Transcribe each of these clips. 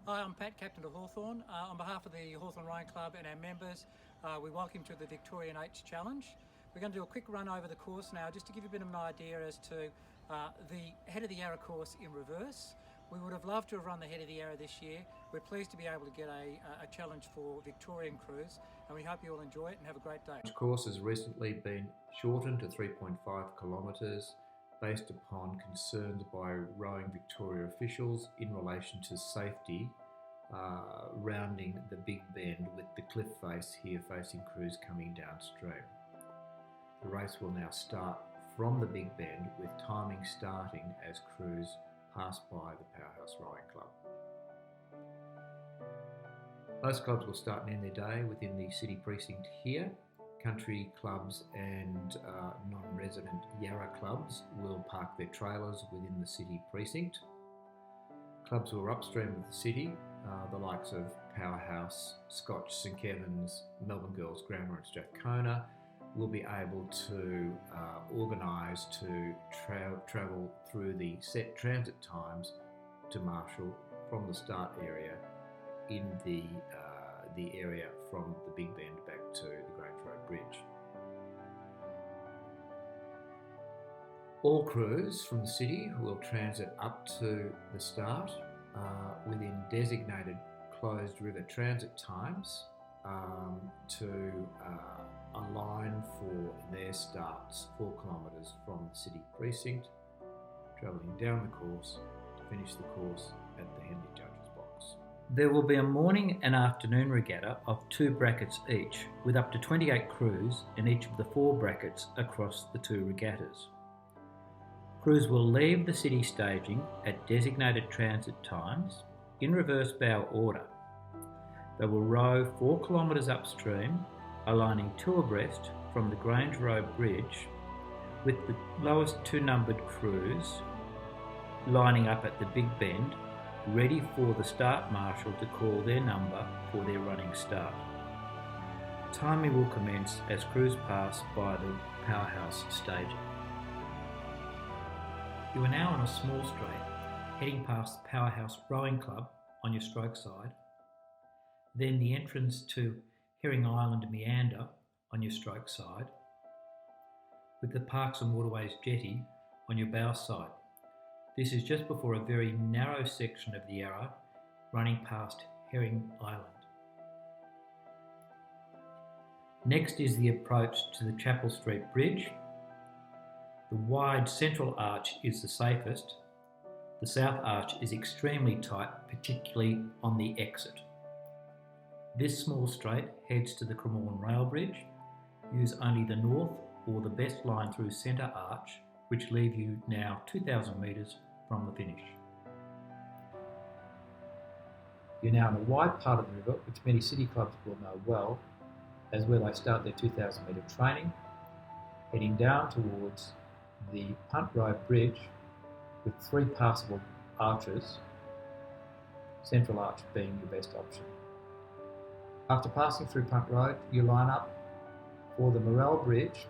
Hi, I'm Pat, Captain of Hawthorn. On behalf of the Hawthorn Rowing Club and our members, we welcome you to the Victorian Eights Challenge. We're going to do a quick run over the course now, just to give you a bit of an idea as to the Head of the Yarra course in reverse. We would have loved to have run the Head of the Yarra this year. We're pleased to be able to get a challenge for Victorian crews, and we hope you all enjoy it and have a great day. The course has recently been shortened to 3.5 kilometres based upon concerns by Rowing Victoria officials in relation to safety rounding the Big Bend with the cliff face here facing crews coming downstream. The race will now start from the Big Bend with timing starting as crews pass by the Powerhouse Rowing Club. Most clubs will start and end their day within the city precinct here. Country clubs and non-resident Yarra clubs will park their trailers within the city precinct. Clubs who are upstream of the city, the likes of Powerhouse, Scotch, St Kevin's, Melbourne Girls Grammar and Strathcona, will be able to organise to travel through the set transit times to Marshall from the start area in the area from the Big Bend back to the Grange Road Bridge. All crews from the city will transit up to the start within designated closed river transit times to align for their starts 4 kilometres from the city precinct, travelling down the course to finish the course at the Henley Judges Box. There will be a morning and afternoon regatta of 2 brackets each, with up to 28 crews in each of the 4 brackets across the 2 regattas. Crews will leave the city staging at designated transit times in reverse bow order. They will row 4 kilometres upstream, aligning 2 abreast from the Grange Road Bridge, with the lowest 2 numbered crews lining up at the Big Bend, ready for the start marshal to call their number for their running start. Timing will commence as crews pass by the Powerhouse Stage. You are now on a small straight, heading past the Powerhouse Rowing Club on your stroke side, then the entrance to Herring Island Meander on your stroke side, with the Parks and Waterways Jetty on your bow side. This is just before a very narrow section of the Yarra running past Herring Island. Next is the approach to the Chapel Street Bridge. The wide central arch is the safest. The south arch is extremely tight, particularly on the exit. This small straight heads to the Cremorne Rail Bridge. Use only the north or the best line through centre arch, which leave you now 2,000 metres from the finish. You're now in the wide part of the river, which many city clubs will know well, as where they start their 2,000 metre training, heading down towards the Punt Road Bridge with 3 passable arches, central arch being your best option. After passing through Punt Road, you line up for the Morell Bridge,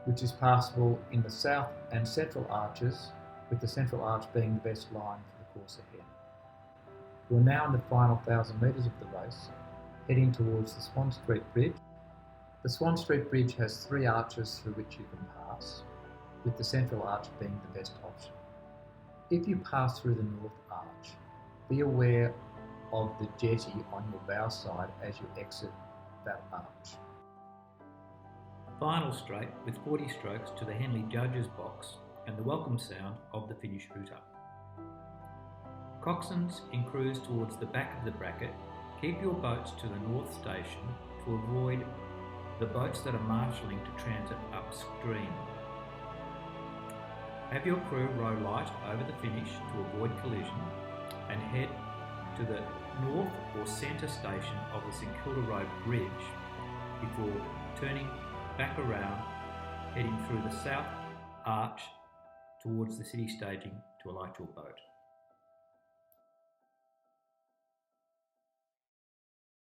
which is passable in the south and central arches, with the central arch being the best line for the course ahead. We're now in the final 1,000 metres of the race, heading towards the Swan Street Bridge. The Swan Street Bridge has 3 arches through which you can pass, with the central arch being the best option. If you pass through the north arch, be aware of the jetty on your bow side as you exit that arch. A final straight with 40 strokes to the Henley Judges Box and the welcome sound of the finish hooter. Coxswains in crews towards the back of the bracket, keep your boats to the north station to avoid the boats that are marshalling to transit upstream. Have your crew row light over the finish to avoid collision and head to the north or centre station of the St Kilda Road Bridge before turning back around, heading through the south arch towards the city staging to alight your boat.